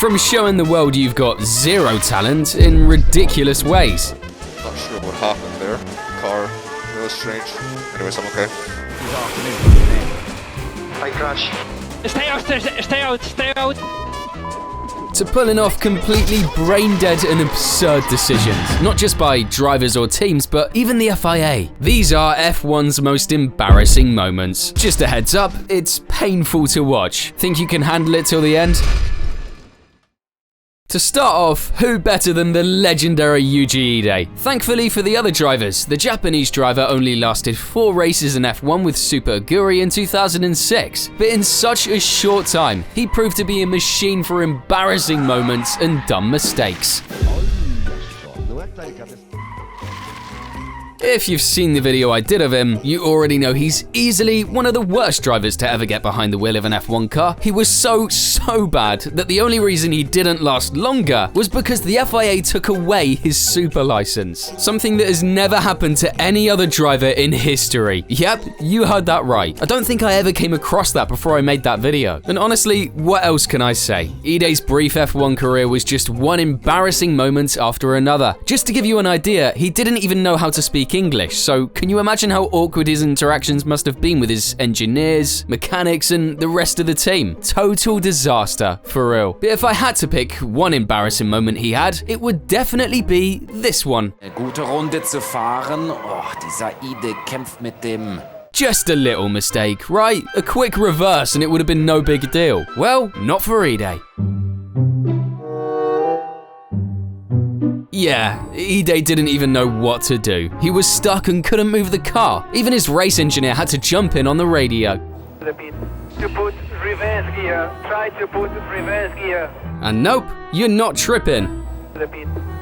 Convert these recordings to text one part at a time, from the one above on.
from showing the world you've got zero talent in ridiculous ways. Not sure what happened there. Car, it was strange. Anyways, I'm okay. I crash. Stay out. To pulling off completely brain-dead and absurd decisions, not just by drivers or teams, but even the FIA. These are F1's most embarrassing moments. Just a heads up, it's painful to watch. Think you can handle it till the end? To start off, who better than the legendary Yuji Ide? Thankfully for the other drivers, the Japanese driver only lasted 4 races in F1 with Super Aguri in 2006, but in such a short time, he proved to be a machine for embarrassing moments and dumb mistakes. If you've seen the video I did of him, you already know he's easily one of the worst drivers to ever get behind the wheel of an F1 car. He was so bad that the only reason he didn't last longer was because the FIA took away his super license. Something that has never happened to any other driver in history. Yep, you heard that right. I don't think I ever came across that before I made that video. And honestly, what else can I say? Ide's brief F1 career was just one embarrassing moment after another. Just to give you an idea, he didn't even know how to speak English, so can you imagine how awkward his interactions must have been with his engineers, mechanics, and the rest of the team? Total disaster, for real. But if I had to pick one embarrassing moment he had, it would definitely be this one. Gute Runde zu fahren. Oh, dieser Ide kämpft mit dem. Just a little mistake, right? A quick reverse and it would have been no big deal. Well, not for Ide. Yeah, Ide didn't even know what to do. He was stuck and couldn't move the car. Even his race engineer had to jump in on the radio. To put reverse gear. Try to put reverse gear. And nope, you're not tripping.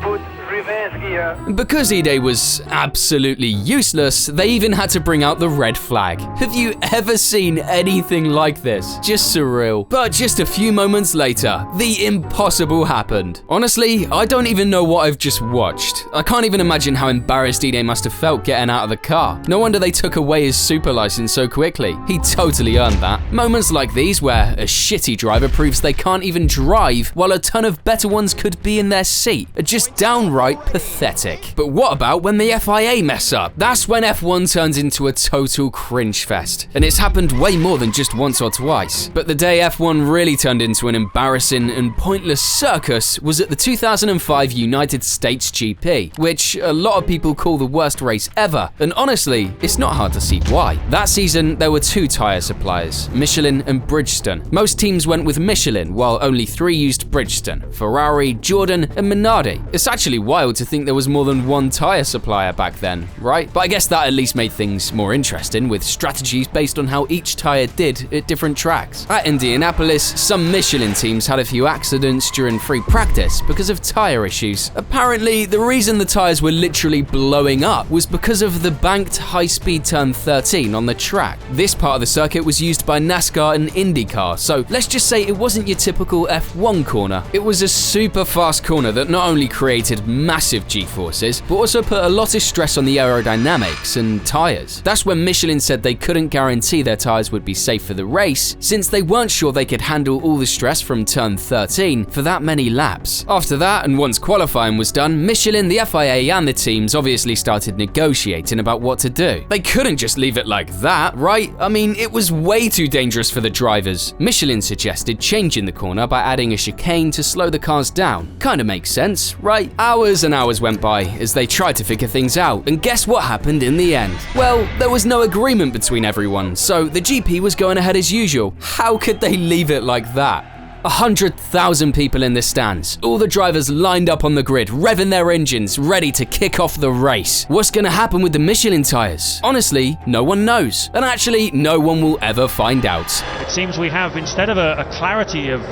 Put reverse gear. Because Ide was absolutely useless, they even had to bring out the red flag. Have you ever seen anything like this? Just surreal. But just a few moments later, the impossible happened. Honestly, I don't even know what I've just watched. I can't even imagine how embarrassed Ide must have felt getting out of the car. No wonder they took away his super license so quickly. He totally earned that. Moments like these where a shitty driver proves they can't even drive while a ton of better ones could be in their seat are just downright pathetic. But what about when the FIA mess up? That's when F1 turns into a total cringe fest. And it's happened way more than just once or twice. But the day F1 really turned into an embarrassing and pointless circus was at the 2005 United States GP, which a lot of people call the worst race ever. And honestly, it's not hard to see why. That season, there were 2 tyre suppliers, Michelin and Bridgestone. Most teams went with Michelin, while only 3 used Bridgestone, Ferrari, Jordan, and Minardi. It's actually wild to think there was more than 1 tyre supplier back then, right? But I guess that at least made things more interesting, with strategies based on how each tyre did at different tracks. At Indianapolis, some Michelin teams had a few accidents during free practice because of tyre issues. Apparently, the reason the tyres were literally blowing up was because of the banked high-speed turn 13 on the track. This part of the circuit was used by NASCAR and IndyCar, so let's just say it wasn't your typical F1 corner. It was a super fast corner that not only created massive G-forces, but also put a lot of stress on the aerodynamics and tyres. That's when Michelin said they couldn't guarantee their tyres would be safe for the race, since they weren't sure they could handle all the stress from turn 13 for that many laps. After that, and once qualifying was done, Michelin, the FIA, and the teams obviously started negotiating about what to do. They couldn't just leave it like that, right? I mean, it was way too dangerous for the drivers. Michelin suggested changing the corner by adding a chicane to slow the cars down. Kinda makes sense, right? Hours and hours went by as they tried to figure things out, and guess what happened in the end? Well, there was no agreement between everyone, so the GP was going ahead as usual. How could they leave it like that? 100,000 people in the stands, all the drivers lined up on the grid, revving their engines, ready to kick off the race. What's gonna happen with the Michelin tyres? Honestly, no one knows. And actually, no one will ever find out. It seems we have, instead of a clarity of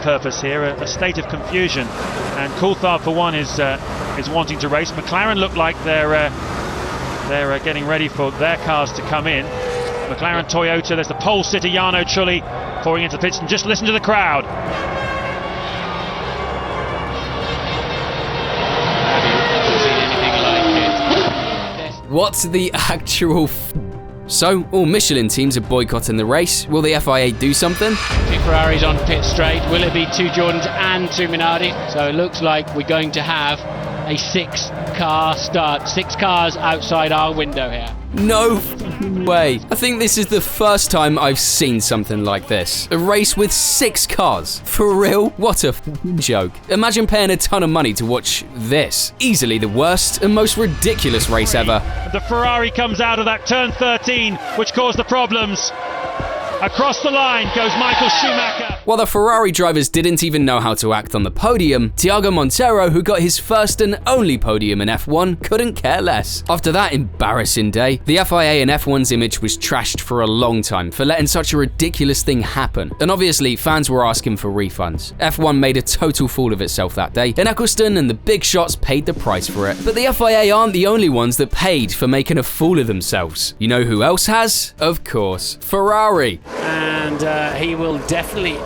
purpose here, a state of confusion. And Coulthard, for one, is wanting to race. McLaren look like they're getting ready for their cars to come in. McLaren, Toyota, there's the pole sitter Jarno Trulli pouring into the pits, and just listen to the crowd. What the actual So, all Michelin teams are boycotting the race. Will the FIA do something? 2 Ferraris on pit straight. Will it be 2 Jordans and 2 Minardi? So it looks like we're going to have a 6-car start. 6 cars outside our window here. No way. I think this is the first time I've seen something like this. A race with 6 cars. For real? What a joke. Imagine paying a ton of money to watch this. Easily the worst and most ridiculous race ever. The Ferrari comes out of that turn 13, which caused the problems. Across the line goes Michael Schumacher. While the Ferrari drivers didn't even know how to act on the podium, Thiago Monteiro, who got his first and only podium in F1, couldn't care less. After that embarrassing day, the FIA and F1's image was trashed for a long time for letting such a ridiculous thing happen. And obviously, fans were asking for refunds. F1 made a total fool of itself that day, and Eccleston and the big shots paid the price for it. But the FIA aren't the only ones that paid for making a fool of themselves. You know who else has? Of course, Ferrari. And he will definitely...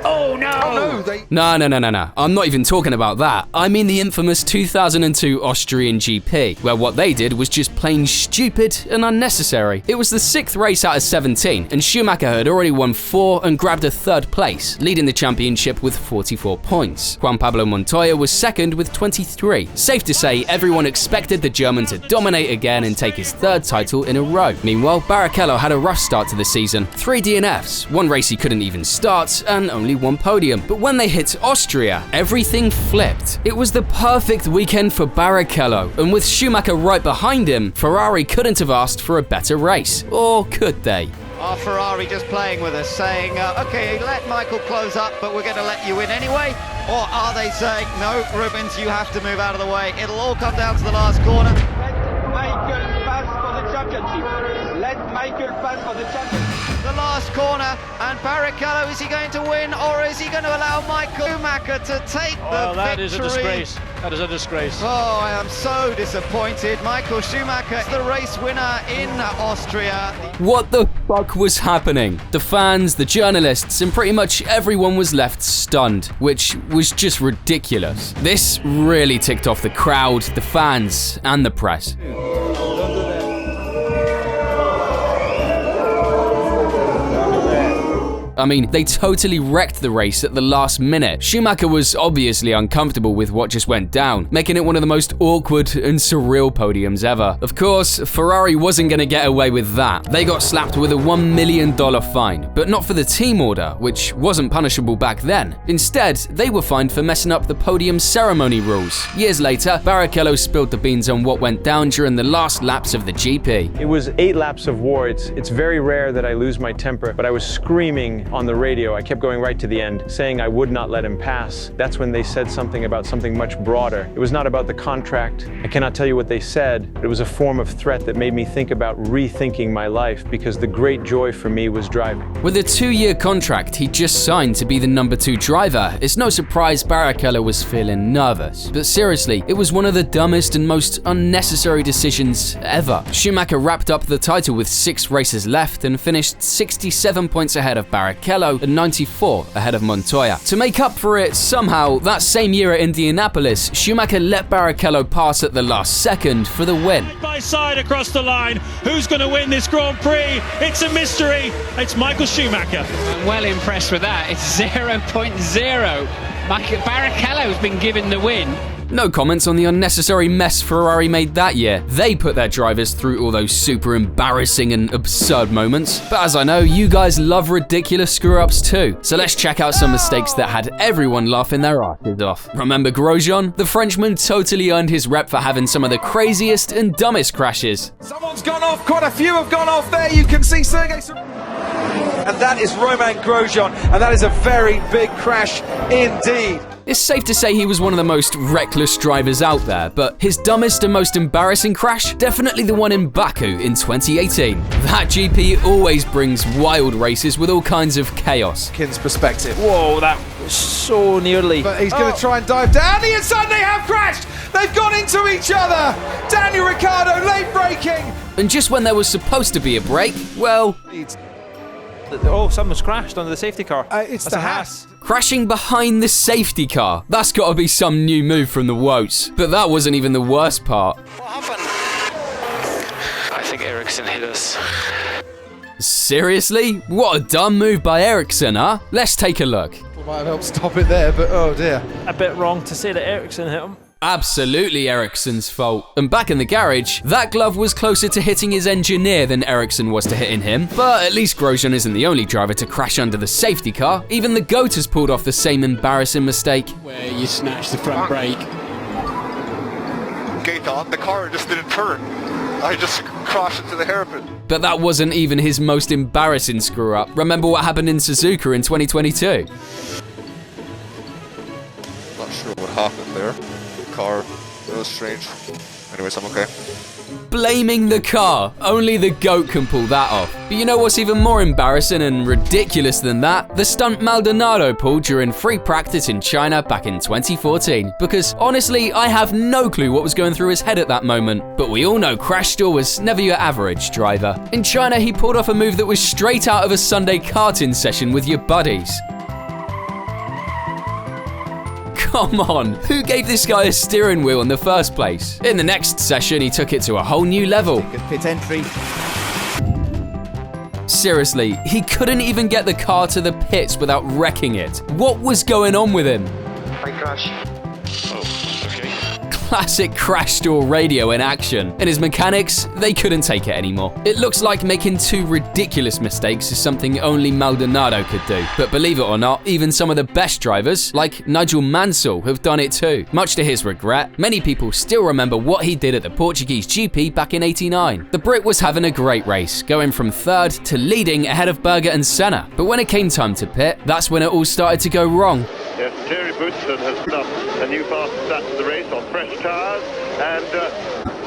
Oh no! No. I'm not even talking about that. I mean the infamous 2002 Austrian GP, where what they did was just plain stupid and unnecessary. It was the 6th race out of 17, and Schumacher had already won 4 and grabbed a 3rd place, leading the championship with 44 points. Juan Pablo Montoya was 2nd with 23. Safe to say, everyone expected the German to dominate again and take his 3rd title in a row. Meanwhile, Barrichello had a rough start to the season. 3 DNFs, 1 race he couldn't even start, and only 1 podium. But when they hit Austria, everything flipped. It was the perfect weekend for Barrichello, and with Schumacher right behind him, Ferrari couldn't have asked for a better race. Or could they? Are Ferrari just playing with us, saying, okay, let Michael close up, but we're going to let you in anyway? Or are they saying, no, Rubens, you have to move out of the way. It'll all come down to the last corner. Let Michael pass for the championship. Let Michael pass for the championship. The last corner, and Barrichello, is he going to win, or is he going to allow Michael Schumacher to take the victory? That is a disgrace. That is a disgrace. Oh, I am so disappointed. Michael Schumacher is the race winner in Austria. What the fuck was happening? The fans, the journalists, and pretty much everyone was left stunned, which was just ridiculous. This really ticked off the crowd, the fans, and the press. I mean, they totally wrecked the race at the last minute. Schumacher was obviously uncomfortable with what just went down, making it one of the most awkward and surreal podiums ever. Of course, Ferrari wasn't going to get away with that. They got slapped with a $1 million fine, but not for the team order, which wasn't punishable back then. Instead, they were fined for messing up the podium ceremony rules. Years later, Barrichello spilled the beans on what went down during the last laps of the GP. It was 8 laps of war. It's very rare that I lose my temper, but I was screaming on the radio. I kept going right to the end, saying I would not let him pass. That's when they said something about something much broader. It was not about the contract. I cannot tell you what they said, but it was a form of threat that made me think about rethinking my life, because the great joy for me was driving. With a 2-year contract he just signed to be the number 2 driver, it's no surprise Barrichello was feeling nervous. But seriously, it was one of the dumbest and most unnecessary decisions ever. Schumacher wrapped up the title with 6 races left and finished 67 points ahead of Barrichello and 94 ahead of Montoya. To make up for it, somehow, that same year at Indianapolis, Schumacher let Barrichello pass at the last second for the win. Side by side across the line. Who's going to win this Grand Prix? It's a mystery. It's Michael Schumacher. I'm well impressed with that. It's 0.0. Barrichello's been given the win. No comments on the unnecessary mess Ferrari made that year. They put their drivers through all those super embarrassing and absurd moments. But as I know, you guys love ridiculous screw-ups too. So let's check out some mistakes that had everyone laughing their asses off. Remember Grosjean? The Frenchman totally earned his rep for having some of the craziest and dumbest crashes. Someone's gone off, quite a few have gone off there. You can see Sergei. And that is Romain Grosjean, and that is a very big crash indeed. It's safe to say he was one of the most reckless drivers out there, but his dumbest and most embarrassing crash? Definitely the one in Baku in 2018. That GP always brings wild races with all kinds of chaos. Kin's perspective. Whoa, that was so nearly. But he's going to try and dive down. The inside, they have crashed! They've gone into each other! Daniel Ricciardo late braking! And just when there was supposed to be a break, well... Oh, someone's crashed under the safety car. It's the Haas. Crashing behind the safety car. That's got to be some new move from the Woats. But that wasn't even the worst part. What happened? I think Ericsson hit us. Seriously? What a dumb move by Ericsson, huh? Let's take a look. Might have helped stop it there, but oh dear. A bit wrong to say that Ericsson hit him. Absolutely Ericsson's fault. And back in the garage, that glove was closer to hitting his engineer than Ericsson was to hitting him. But at least Grosjean isn't the only driver to crash under the safety car. Even the GOAT has pulled off the same embarrassing mistake. Where you snatch the front brake. Gate on, the car just didn't turn. I just crashed into the hairpin. But that wasn't even his most embarrassing screw-up. Remember what happened in Suzuka in 2022? Not sure what happened there. Car, it was strange. Anyways, I'm okay. Blaming the car. Only the GOAT can pull that off. But you know what's even more embarrassing and ridiculous than that? The stunt Maldonado pulled during free practice in China back in 2014. Because honestly, I have no clue what was going through his head at that moment. But we all know Crashtor was never your average driver. In China, he pulled off a move that was straight out of a Sunday karting session with your buddies. Come on, who gave this guy a steering wheel in the first place? In the next session, he took it to a whole new level. Good pit entry. Seriously, he couldn't even get the car to the pits without wrecking it. What was going on with him? I crash. Classic Crashtor radio in action. And his mechanics, they couldn't take it anymore. It looks like making two ridiculous mistakes is something only Maldonado could do. But believe it or not, even some of the best drivers, like Nigel Mansell, have done it too. Much to his regret, many people still remember what he did at the Portuguese GP back in '89. The Brit was having a great race, going from third to leading ahead of Berger and Senna. But when it came time to pit, that's when it all started to go wrong. Yes, Jerry Bootson has put up a new fast start to the race on fresh tires, and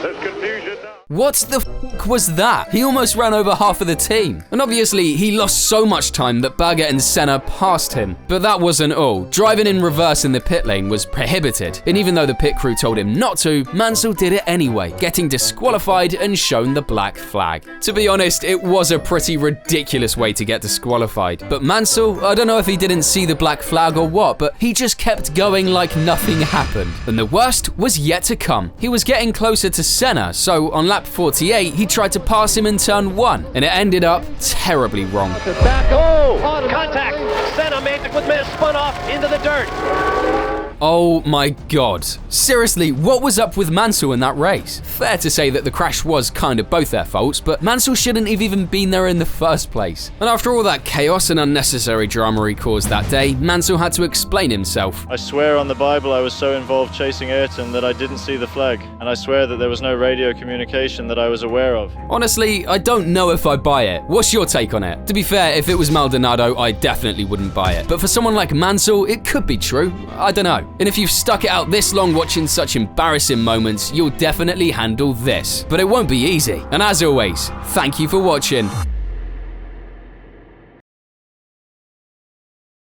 there's confusion now. What the f*** was that? He almost ran over half of the team. And obviously, he lost so much time that Berger and Senna passed him. But that wasn't all. Driving in reverse in the pit lane was prohibited. And even though the pit crew told him not to, Mansell did it anyway, getting disqualified and shown the black flag. To be honest, it was a pretty ridiculous way to get disqualified. But Mansell, I don't know if he didn't see the black flag or what, but he just kept going like nothing happened. And the worst was yet to come. He was getting closer to Senna, so on lap 48, he tried to pass him in turn 1, and it ended up terribly wrong. Back, oh! Contact! Senna made the good man, spun off into the dirt. Oh my god. Seriously, what was up with Mansell in that race? Fair to say that the crash was kind of both their faults, but Mansell shouldn't have even been there in the first place. And after all that chaos and unnecessary drama he caused that day, Mansell had to explain himself. I swear on the Bible I was so involved chasing Ayrton that I didn't see the flag, and I swear that there was no radio communication that I was aware of. Honestly, I don't know if I buy it. What's your take on it? To be fair, if it was Maldonado, I definitely wouldn't buy it. But for someone like Mansell, it could be true. I don't know. And if you've stuck it out this long watching such embarrassing moments, you'll definitely handle this. But it won't be easy. And as always, thank you for watching.